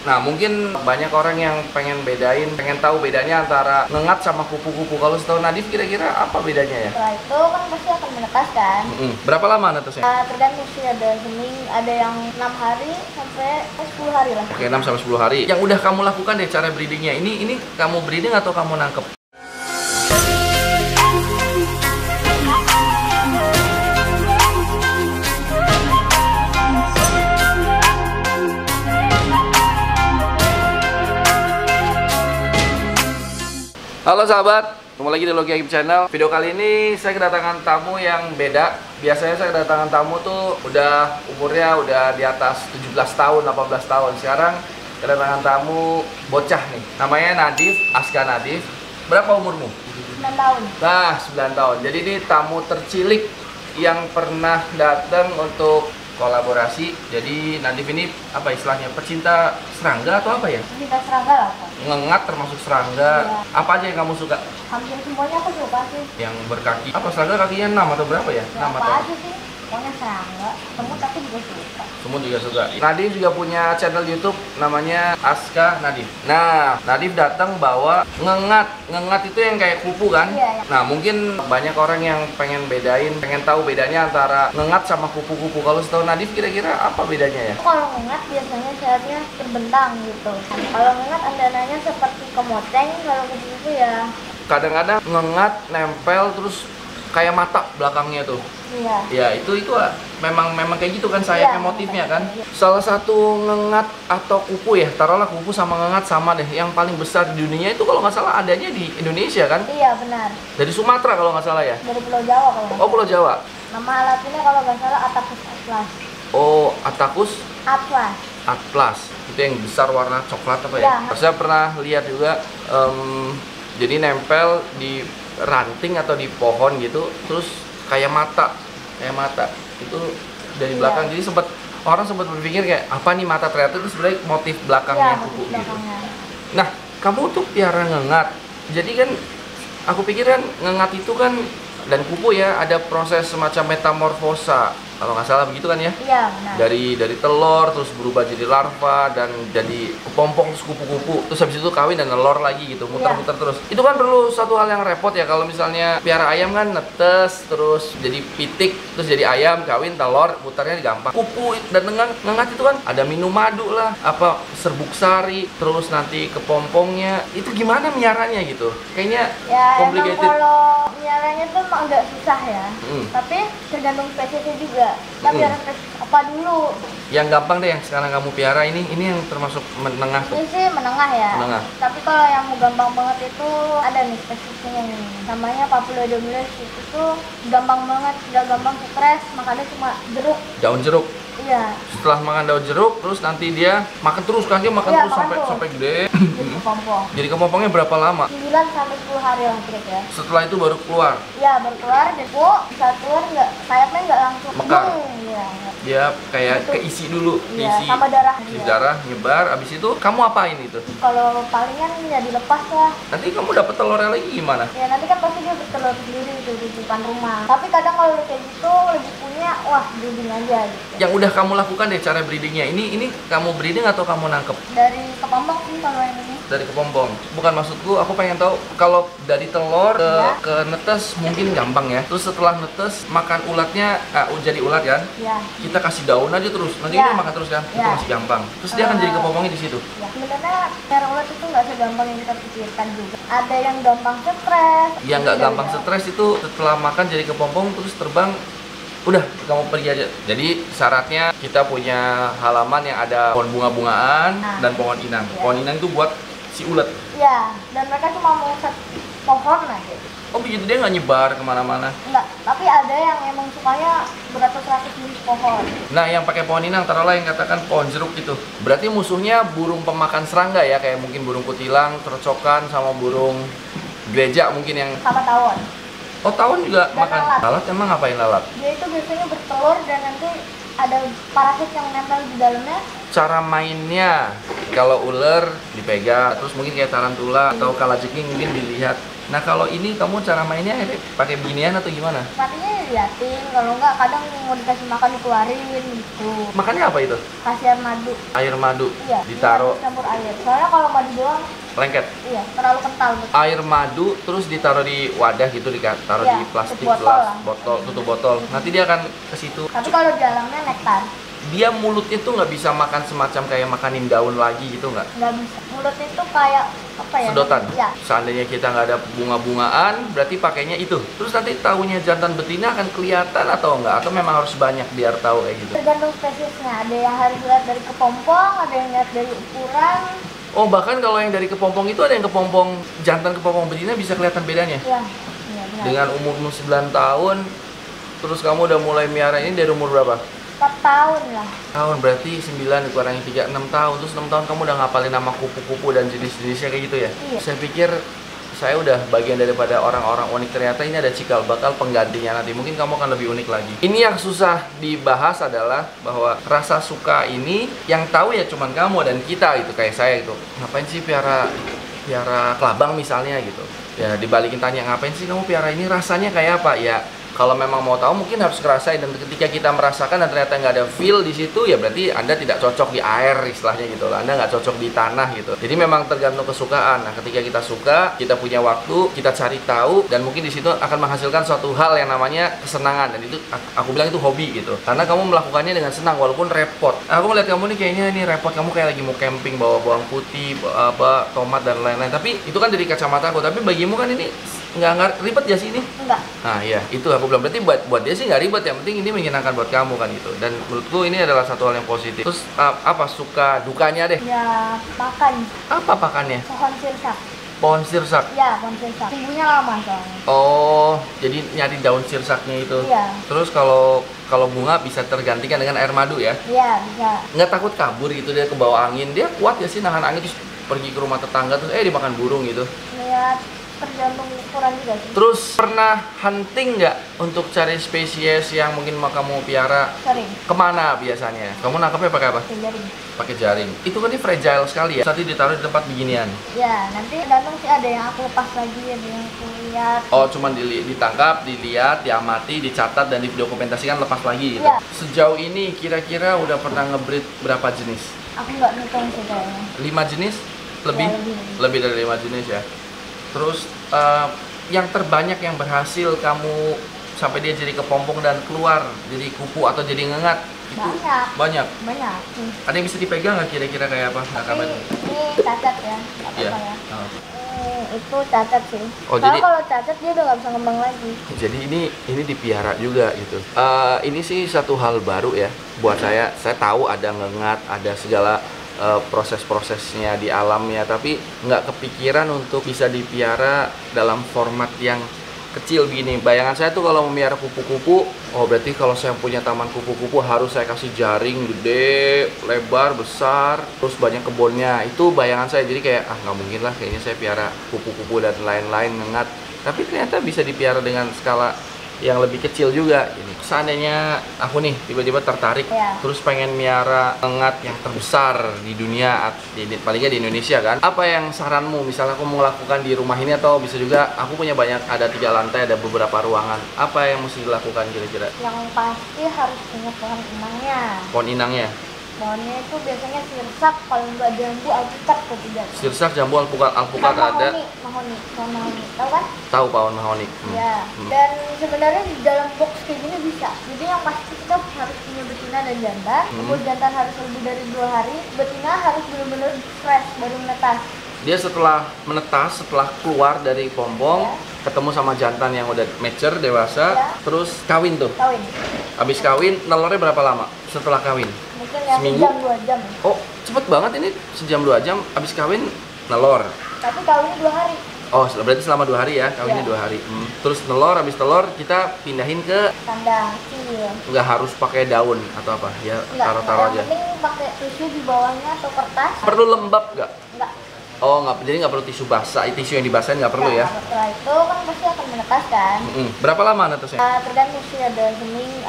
Nah, mungkin banyak orang yang pengen tahu bedanya antara ngengat sama kupu-kupu. Kalau setahu Nadif kira-kira apa bedanya ya? Setelah itu kan pasti akan menetas kan. Berapa lama netasnya? Tergantung sih, ada seminggu, ada yang 6 hari sampai 10 hari lah. Oke, 6 sampai 10 hari. Yang udah kamu lakukan deh cara breedingnya. Ini kamu breeding atau kamu nangkep? Halo sahabat, ketemu lagi di Logi Agib Channel. Video kali ini saya kedatangan tamu yang beda. Biasanya saya kedatangan tamu tuh umurnya udah di atas 17 tahun, 18 tahun. Sekarang kedatangan tamu bocah nih. Namanya Nadif, Aska Nadif. Berapa umurmu? 9 tahun. Nah, 9 tahun. Jadi ini tamu tercilik yang pernah datang untuk kolaborasi. Jadi Nadif ini apa istilahnya, pecinta serangga atau apa ya? Pecinta serangga lah Pak. Ngengat termasuk serangga. Iya. Apa aja yang kamu suka? Hampir semuanya aku suka sih. Yang berkaki apa, serangga kakinya 6 atau berapa ya? Ya, 6 apa atau aja sih, pokoknya serangga. Semut aku juga suka. semut juga suka. Nadif juga punya channel YouTube namanya Aska Nadif. Nah, Nadif datang bawa ngengat itu yang kayak kupu kan? Iya, iya. Nah, mungkin banyak orang yang pengen tahu bedanya antara ngengat sama kupu-kupu. Kalau setahu Nadif kira-kira apa bedanya ya? Kalau ngengat biasanya sayapnya terbentang gitu. Kalau ngengat andananya seperti kemoteng, kalau kupu-kupu ya. Kadang-kadang ngengat nempel terus kayak mata belakangnya tuh. Iya. Ya, itu memang kayak gitu kan sayapnya, Iya, motifnya kan. iya. Salah satu ngengat atau kupu ya, taruhlah kupu sama ngengat sama deh. Yang paling besar di dunia itu kalau nggak salah adanya di Indonesia kan? Iya benar. Dari Sumatera kalau nggak salah ya. Dari Pulau Jawa kalau nggak Oh, Pulau Jawa. salah. Nama alat ini kalau nggak salah Attacus atlas. Oh, Attacus Atlas. atlas. Itu yang besar warna coklat apa ya? Iya. Saya pernah lihat juga. Jadi nempel di ranting atau di pohon gitu, terus kayak mata itu dari Iya. belakang. Jadi orang sempat berpikir kayak apa nih mata, ternyata itu sebenarnya motif belakangnya Iya, kupu gitu. belakangnya. Nah, kamu tuh piara ngengat. Jadi kan aku pikir kan ngengat itu kan dan kupu ya ada proses semacam metamorfosa. Kalau nggak salah begitu kan ya? Iya benar. Dari telur terus berubah jadi larva dan jadi kepompong terus kupu-kupu, terus habis itu kawin dan nelor lagi gitu, muter-muter terus. Itu kan perlu satu hal yang repot ya. Kalau misalnya piara ayam kan netes terus jadi pitik terus jadi ayam, kawin, telur, muternya gampang. Kupu dan ngengat itu kan ada minum madu lah, apa serbuk sari, terus nanti kepompongnya. Itu gimana miaranya gitu? Kayaknya Ya emang complicated. kalau miaranya tuh emang agak susah ya. Tapi tergantung spesiesnya juga. Kita piara spesies apa dulu? Yang gampang deh yang sekarang kamu piara ini yang termasuk menengah tuh. Ini sih menengah ya. Menengah. Tapi kalau yang mau gampang banget itu ada nih spesiesnya nih. Namanya Papiliodomylus. Itu tuh gampang banget, gak gampang stres, makannya cuma jeruk. Daun jeruk. Iya. Setelah makan daun jeruk, terus nanti dia makan terus kan, dia makan Iya, terus makan sampai terus. sampai gede. Jadi kepompong. Jadi kepompongnya berapa lama? 9 sampai 10 hari lah kira-kira. Setelah itu baru keluar. Iya, baru keluar dan bisa keluar nggak, sayapnya nggak langsung Mekar. Iya. Dia kayak Gitu. keisi dulu, Iya, keisi sama darah. isi Iya. darah, nyebar. Abis itu kamu apain itu? Kalau palingan ya dilepas lah. Nanti kamu dapet telurnya lagi gimana? Ya nanti kan pasti dia bertelur sendiri tuh di depan rumah. Tapi kadang kalau udah kayak gitu lagi punya, wah breeding aja gitu. Yang udah kamu lakukan deh cara breedingnya. Ini kamu breeding atau kamu nangkep? Dari kepompong sih kalau yang ini. Dari kepompong. Bukan, maksudku aku pengen tahu kalau dari telur Iya. ke netes mungkin gampang ya. Terus setelah netes makan ulatnya, jadi ulat kan? Ya. Kita kasih daun aja terus, nanti Ya. dia makan terus kan? Itu Ya. masih gampang. Terus dia akan jadi kepompongnya di situ. Ya, sebenarnya cara ulat itu nggak segampang yang kita pikirkan juga. Ada yang gampang stres. Yang nggak ada gampang stres itu setelah makan jadi kepompong terus terbang, udah kamu pergi aja. Jadi syaratnya kita punya halaman yang ada pohon bunga-bungaan dan pohon inang. Ya. Pohon inang itu buat si ulet. Ya, dan mereka cuma mau set pohon aja. Oh begitu, dia nggak nyebar kemana-mana. Enggak, tapi ada yang emang sukanya beratus-ratus jenis pohon. Nah, yang pakai pohon inang, taruhlah yang katakan pohon jeruk gitu. Berarti musuhnya burung pemakan serangga ya, kayak mungkin burung kutilang, tercokan sama burung gereja mungkin yang... Sama tawon. Oh, tawon juga Dan makan? lalat. Lalat emang ngapain lalat? Dia itu biasanya bertelur dan nanti ada parasit yang nempel di dalamnya. Cara mainnya, kalau ular dipegang, terus mungkin kayak tarantula atau kalajengking mungkin dilihat Nah kalau ini kamu cara mainnya ini pakai beginian atau gimana? Sepatunya diliatin, kalau enggak kadang mau dikasih makan dikeluarin gitu. Makannya apa itu? Kasih air madu. Air madu. Iya, Ditaruh campur air. Soalnya kalau madu doang, lengket. iya, terlalu kental. Air madu terus ditaruh di wadah gitu, ditaruh Iya, di plastik tutup botol gelas, lah. botol, tutup botol. Nanti dia akan ke situ. Tapi kalau di dalamnya nektar, Dia mulutnya tuh nggak bisa makan semacam kayak makanin daun lagi gitu nggak? nggak bisa. Mulutnya itu kayak apa ya? Sedotan. Iya. Seandainya kita nggak ada bunga-bungaan, berarti pakainya itu. Terus nanti tahunya jantan betina akan kelihatan atau enggak? Atau memang harus banyak biar tahu kayak gitu? Tergantung spesiesnya. Ada yang harus lihat dari kepompong, ada yang lihat dari ukuran. Oh bahkan kalau yang dari kepompong itu ada yang kepompong jantan kepompong betina bisa kelihatan bedanya. Iya, iya benar. Dengan umurmu 9 tahun, terus kamu udah mulai miara ini dari umur berapa? 4 tahun lah. Tahun berarti 9 dikurangi 3, 6 tahun. Terus 6 tahun kamu udah ngapalin nama kupu-kupu dan jenis-jenisnya kayak gitu ya? Iya. Saya pikir saya udah bagian daripada orang-orang unik, ternyata ini ada cikal bakal penggantinya nanti. Mungkin kamu akan lebih unik lagi. Ini yang susah dibahas adalah bahwa rasa suka ini yang tahu ya cuman kamu dan kita gitu, kayak saya gitu. Ngapain sih piara kelabang misalnya gitu. Ya dibalikin tanya ngapain sih kamu piara ini, rasanya kayak apa? Ya kalau memang mau tahu mungkin harus ngerasain, dan ketika kita merasakan dan ternyata nggak ada feel di situ ya berarti Anda tidak cocok di air istilahnya gitu lah. Anda nggak cocok di tanah gitu. Jadi memang tergantung kesukaan. Nah ketika kita suka, kita punya waktu, kita cari tahu, dan mungkin di situ akan menghasilkan suatu hal yang namanya kesenangan, dan itu aku bilang itu hobi gitu. Karena kamu melakukannya dengan senang walaupun repot. Aku melihat kamu nih kayaknya ini repot, kamu kayak lagi mau camping bawa bawang putih, apa tomat dan lain-lain. Tapi itu kan dari kacamata aku. Tapi bagimu kan ini nggak ribet ya sih ini? Enggak. Nah iya, itu aku bilang berarti buat dia sih nggak ribet, yang penting ini menyenangkan buat kamu kan gitu. Dan menurutku ini adalah satu hal yang positif. Terus apa suka dukanya deh? Ya makan Apa pakannya? pohon sirsak. Pohon sirsak. Ya pohon sirsak. Tumbuhnya lama soalnya. Oh, jadi nyari daun sirsaknya itu. Iya. Terus kalau bunga bisa tergantikan dengan air madu ya? Iya bisa. Nggak takut kabur gitu dia ke bawah angin? Dia kuat ya sih nahan angin terus pergi ke rumah tetangga terus dimakan burung gitu? Lihat tergantung ukuran juga sih. Terus pernah hunting nggak untuk cari spesies yang mungkin mau kamu piara? Sering. Kemana biasanya? Kamu nangkapnya pakai apa? Jaring. Pakai jaring. Itu kan ini fragile sekali ya. Nanti ditaruh di tempat beginian. Ya nanti tergantung sih, ada yang aku lepas lagi, ada yang aku lihat. Oh, cuman ditangkap, dilihat, diamati, dicatat dan didokumentasikan lepas lagi gitu. Iya. Sejauh ini kira-kira udah pernah ngebreed berapa jenis? Aku nggak ngitung sih kayaknya. 5 jenis? Lebih? Ya, lebih. Lebih dari 5 jenis ya. Terus yang terbanyak yang berhasil kamu sampai dia jadi kepompong dan keluar jadi kupu atau jadi ngengat itu Banyak. banyak. Hmm. Ada yang bisa dipegang nggak kira-kira kayak apa? Nggak kabar. Ini cacat ya, nggak Iya. apa-apa ya. Oh. Itu cacat sih. Oh, Soalnya jadi- kalau cacat dia udah nggak bisa ngembang lagi. Jadi ini dipiara juga gitu. Ini sih satu hal baru ya buat saya. Saya tahu ada ngengat, ada segala proses-prosesnya di alamnya, tapi nggak kepikiran untuk bisa dipiara dalam format yang kecil begini. Bayangan saya tuh kalau memelihara kupu-kupu, oh berarti kalau saya punya taman kupu-kupu harus saya kasih jaring gede, lebar, besar, terus banyak kebunnya. Itu bayangan saya. Jadi kayak nggak mungkin lah kayaknya saya piara kupu-kupu dan lain-lain ngengat. Tapi ternyata bisa dipiara dengan skala yang lebih kecil juga. Ini seandainya aku nih tiba-tiba tertarik, Ya. terus pengen miara ngengat yang terbesar di dunia, paling nggak di Indonesia kan. Apa yang saranmu? Misalnya aku mau lakukan di rumah ini, atau bisa juga aku punya banyak, ada 3 lantai, ada beberapa ruangan. Apa yang mesti dilakukan kira-kira? Yang pasti harus punya pohon inangnya. Pohon inangnya. Pohonnya itu biasanya sirsak, kalau nggak jambu alpukat ketiga. Sirsak, jambu, alpukat ada. Mahoni, pohon mahoni, tahu kan? Tahu pohon mahoni. Ya. Dan sebenarnya di dalam box kayak gini bisa. Jadi yang pasti kita harus punya betina dan jantan. Umur jantan harus lebih dari 2 hari. Betina harus benar-benar fresh baru menetas. Dia setelah menetas, setelah keluar dari pompong, Ya. ketemu sama jantan yang udah mature, dewasa, Ya. terus kawin tuh. Kawin. Habis kawin, nelornya berapa lama setelah kawin? Mungkin ya Seminggu? 1 jam 2 jam. Oh, cepet banget ini, sejam 2 jam, habis kawin nelor. Tapi kawinnya 2 hari. Oh, berarti selama 2 hari ya, kawinnya Ya. 2 hari. Terus nelor, habis telur kita pindahin ke, Kandang kecil. nggak harus pakai daun atau apa, ya Enggak, taruh-taruh yang aja. penting pakai tisu di bawahnya atau kertas. Perlu lembab nggak? Enggak. Oh, jadi nggak perlu tisu basah, tisu yang dibasahin nggak perlu ya? Setelah itu kan pasti akan menetas kan. Berapa lama netesnya? Tergantung sih, ada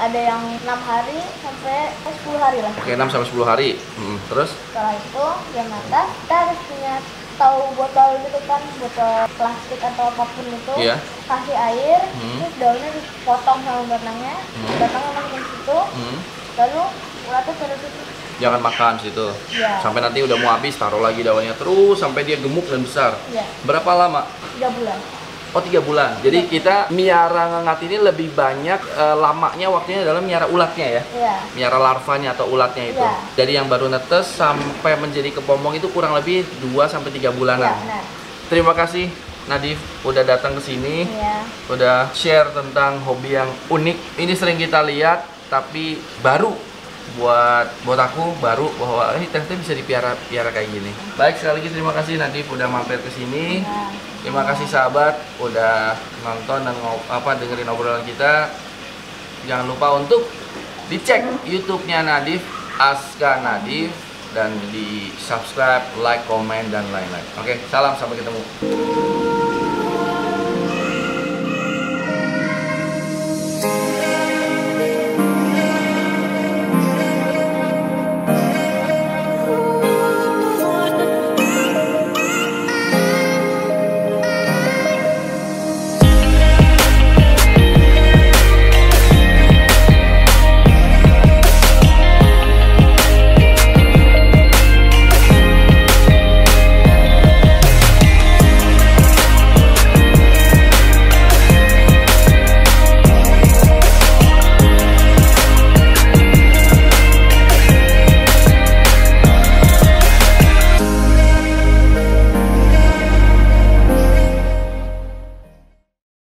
ada yang 6 hari sampai 10 hari lah. Oke, 6 sampai 10 hari. Terus? Setelah itu dia netas, kita harus punya tahu botol gitu kan, botol plastik atau apapun itu. Iya. Kasih air, terus daunnya dipotong sama batangnya, batangnya masukin situ, lalu ulatnya taruh situ. Jangan makan situ. Iya. Sampai nanti udah mau habis, taruh lagi daunnya terus sampai dia gemuk dan besar. Iya. Berapa lama? 3 bulan. Oh, 3 bulan. Jadi kita miara ngengat ini lebih banyak lamanya waktunya dalam miara ulatnya ya? Iya. Miara larvanya atau ulatnya itu. Iya. Jadi yang baru netes sampai menjadi kepompong itu kurang lebih 2 sampai 3 bulanan. Iya, benar. Terima kasih Nadif udah datang ke sini. Iya. Udah share tentang hobi yang unik. Ini sering kita lihat tapi baru buat aku baru bahwa ini ternyata bisa dipiara kayak gini. Baik, sekali lagi terima kasih Nadif udah mampir ke sini. Iya. Terima kasih sahabat udah nonton dan dengerin obrolan kita. Jangan lupa untuk dicek YouTube-nya Nadif, Aska Nadif, dan di subscribe, like, komen, dan lain-lain. Oke, salam, sampai ketemu.